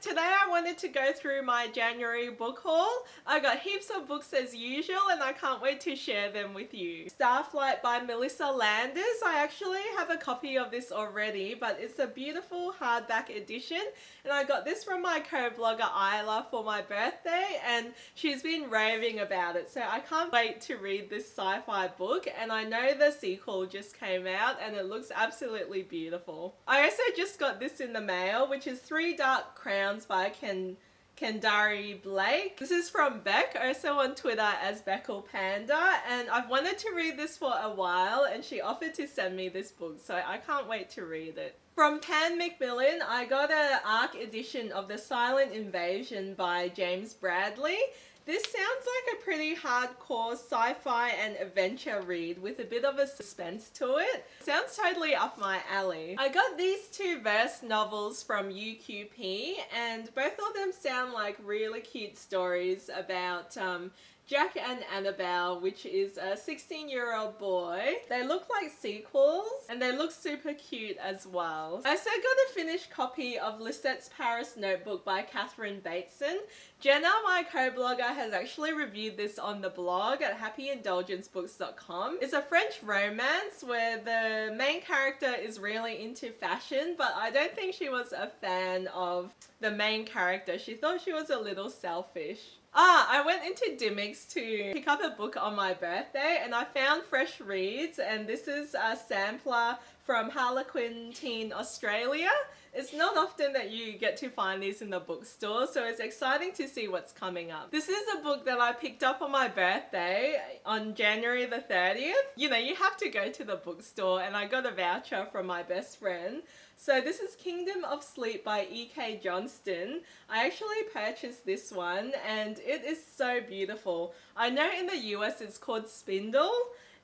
Today I wanted to go through my January book haul. I got heaps of books as usual and I can't wait to share them with you. Starflight by Marissa. I actually have a copy of this already, but it's a beautiful hardback edition and I got this from my co-blogger Isla for my birthday and she's been raving about it, so I can't wait to read this sci-fi book, and I know the sequel just came out and it looks absolutely beautiful. I also just got this in the mail, which is Three Dark Crowns by Kendari Blake. This is from Beck, also on Twitter as Beckle Panda, and I've wanted to read this for a while and she offered to send me this book, so I can't wait to read it. From Pan Macmillan, I got an ARC edition of The Silent Invasion by James Bradley. This sounds like a pretty hardcore sci-fi and adventure read with a bit of a suspense to it. Sounds totally up my alley. I got these two verse novels from UQP and both of them sound like really cute stories about Jack and Annabelle, which is a 16-year-old boy. They look like sequels and they look super cute as well. I also got a finished copy of Lisette's Paris Notebook by Catherine Bateson. Jenna, my co-blogger, has actually reviewed this on the blog at happyindulgencebooks.com. It's a French romance where the main character is really into fashion, but I don't think she was a fan of the main character. She thought she was a little selfish. I went into Dimmicks to pick up a book on my birthday and I found Fresh Reads, and this is a sampler from Harlequin Teen Australia. It's not often that you get to find these in the bookstore, so it's exciting to see what's coming up. This is a book that I picked up on my birthday on January the 30th. You know, you have to go to the bookstore, and I got a voucher from my best friend. So this is Kingdom of Sleep by E.K. Johnston. I actually purchased this one and it is so beautiful. I know in the US it's called Spindle,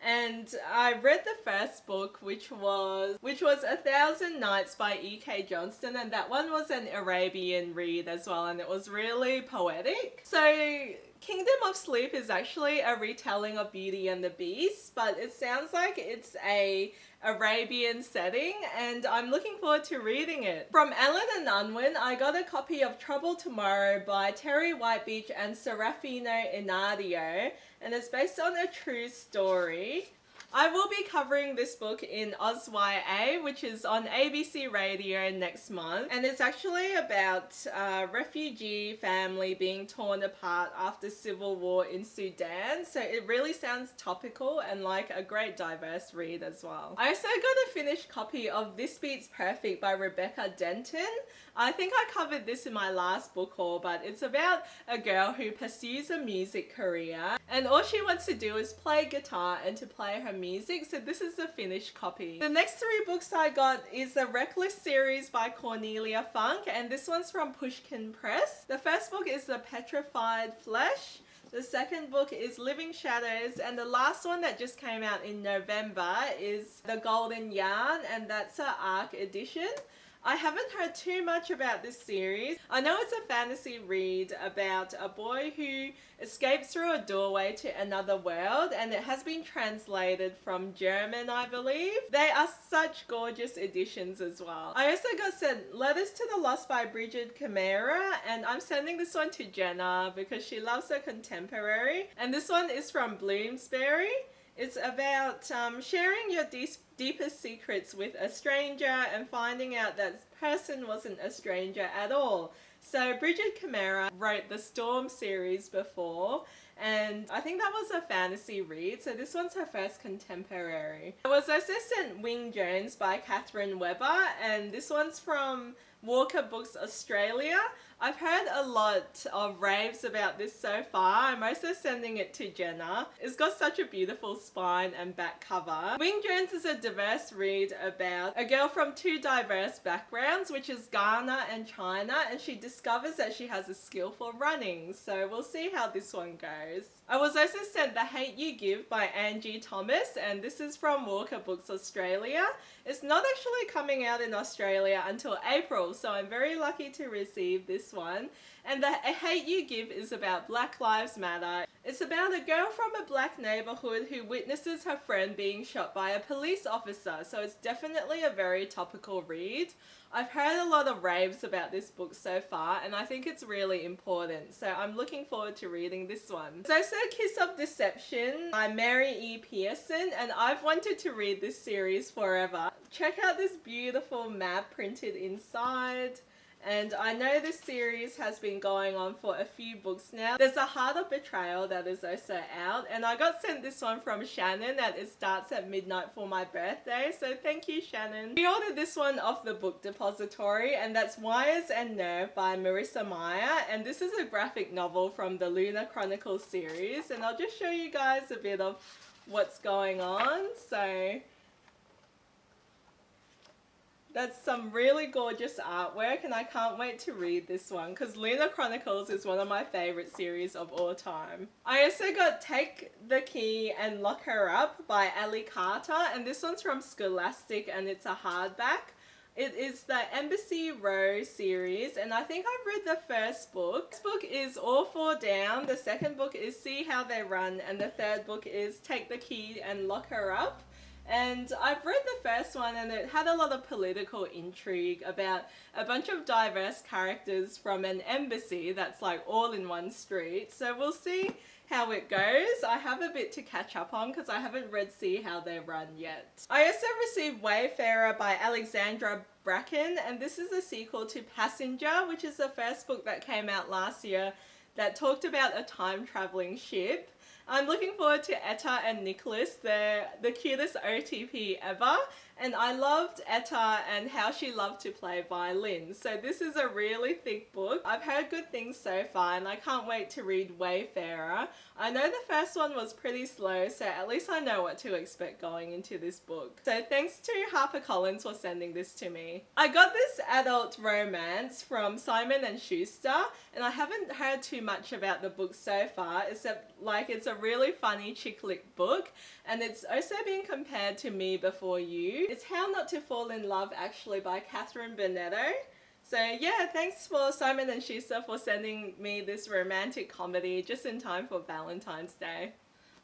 and I read the first book, which was 1,000 Nights by E.K. Johnston, and that one was an Arabian read as well, and it was really poetic. So Kingdom of Sleep is actually a retelling of Beauty and the Beast, but it sounds like it's a Arabian setting and I'm looking forward to reading it. From Ellen and Unwin, I got a copy of Trouble Tomorrow by Terry Whitebeach and Serafino Enadio, and it's based on a true story. I will be covering this book in OzYA, which is on ABC Radio next month, and it's actually about a refugee family being torn apart after civil war in Sudan, so it really sounds topical and like a great diverse read as well. I also got a finished copy of This Beats Perfect by Rebecca Denton. I think I covered this in my last book haul, but it's about a girl who pursues a music career and all she wants to do is play guitar and to play her music, so this is the finished copy. The next three books I got is the Reckless series by Cornelia Funke, and this one's from Pushkin Press. The first book is The Petrified Flesh. The second book is Living Shadows, and the last one that just came out in November is The Golden Yarn, and that's an ARC edition. I haven't heard too much about this series. I know it's a fantasy read about a boy who escapes through a doorway to another world, and it has been translated from German, I believe. They are such gorgeous editions as well. I also got sent Letters to the Lost by Bridget Camara, and I'm sending this one to Jenna because she loves her contemporary. And this one is from Bloomsbury. It's about sharing your deepest secrets with a stranger and finding out that person wasn't a stranger at all. So Bridget Camara wrote the Storm series before, and I think that was a fantasy read, so this one's her first contemporary. I was also sent Wing Jones by Catherine Webber, and this one's from Walker Books Australia. I've heard a lot of raves about this so far. I'm also sending it to Jenna. It's got such a beautiful spine and back cover. Wing Jones is a diverse read about a girl from two diverse backgrounds, which is Ghana and China, and she discovers that she has a skill for running. So we'll see how this one goes. I was also sent The Hate You Give by Angie Thomas, and this is from Walker Books Australia. It's not actually coming out in Australia until April, so I'm very lucky to receive this one. And The Hate You Give is about Black Lives Matter. It's about a girl from a black neighborhood who witnesses her friend being shot by a police officer, so it's definitely a very topical read. I've heard a lot of raves about this book so far, and I think it's really important, so I'm looking forward to reading this one. So Kiss of Deception by Mary E. Pearson, and I've wanted to read this series forever. Check out this beautiful map printed inside. And I know this series has been going on for a few books now. There's a Heart of Betrayal that is also out, and I got sent this one from Shannon that it starts at midnight for my birthday, so thank you, Shannon. We ordered this one off the Book Depository, and that's Wires and Nerve by Marissa Meyer, and this is a graphic novel from the Lunar Chronicles series, and I'll just show you guys a bit of what's going on. So that's some really gorgeous artwork, and I can't wait to read this one because Lunar Chronicles is one of my favourite series of all time. I also got Take the Key and Lock Her Up by Ali Carter, and this one's from Scholastic and it's a hardback. It is the Embassy Row series, and I think I've read the first book. This book is All Four Down, the second book is See How They Run, and the third book is Take the Key and Lock Her Up. And I've read the first one and it had a lot of political intrigue about a bunch of diverse characters from an embassy that's like all in one street. So we'll see how it goes. I have a bit to catch up on because I haven't read See How They Run yet. I also received Wayfarer by Alexandra Bracken, and this is a sequel to Passenger, which is the first book that came out last year that talked about a time-traveling ship. I'm looking forward to Etta and Nicholas. They're the cutest OTP ever, and I loved Etta and how she loved to play violin. So this is a really thick book. I've heard good things so far, and I can't wait to read Wayfarer. I know the first one was pretty slow, so at least I know what to expect going into this book. So thanks to HarperCollins for sending this to me. I got this adult romance from Simon & Schuster, and I haven't heard too much about the book so far, except like it's a really funny chick lit book, and it's also been compared to Me Before You. It's How Not to Fall in Love actually by Catherine Bernetto. So yeah, thanks for Simon & Schuster for sending me this romantic comedy just in time for Valentine's Day.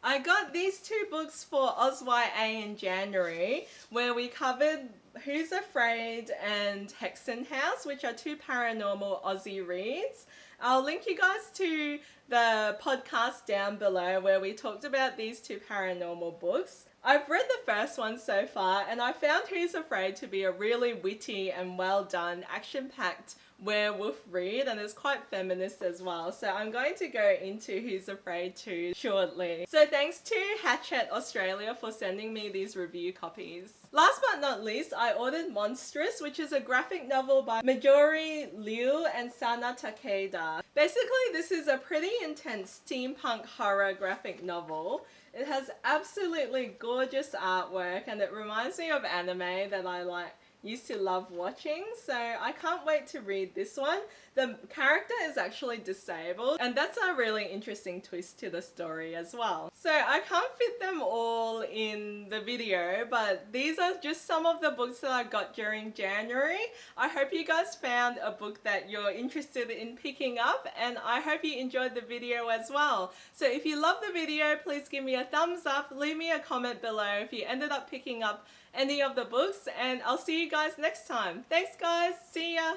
I got these two books for OzYA in January, where we covered Who's Afraid and Hexen House, which are two paranormal Aussie reads. I'll link you guys to the podcast down below where we talked about these two paranormal books. I've read the first one so far, and I found Who's Afraid to be a really witty and well done, action-packed werewolf read, and it's quite feminist as well. So I'm going to go into Who's Afraid 2 shortly. So thanks to Hatchet Australia for sending me these review copies. Last but not least, I ordered Monstrous, which is a graphic novel by Majori Liu and Sana Takeda. Basically, this is a pretty intense steampunk horror graphic novel. It has absolutely gorgeous artwork, and it reminds me of anime that I used to love watching, so I can't wait to read this one. The character is actually disabled, and that's a really interesting twist to the story as well. So I can't fit them all in the video, but these are just some of the books that I got during January. I hope you guys found a book that you're interested in picking up, and I hope you enjoyed the video as well. So if you love the video, please give me a thumbs up, leave me a comment below if you ended up picking up any of the books, and I'll see you guys next time. Thanks guys, see ya!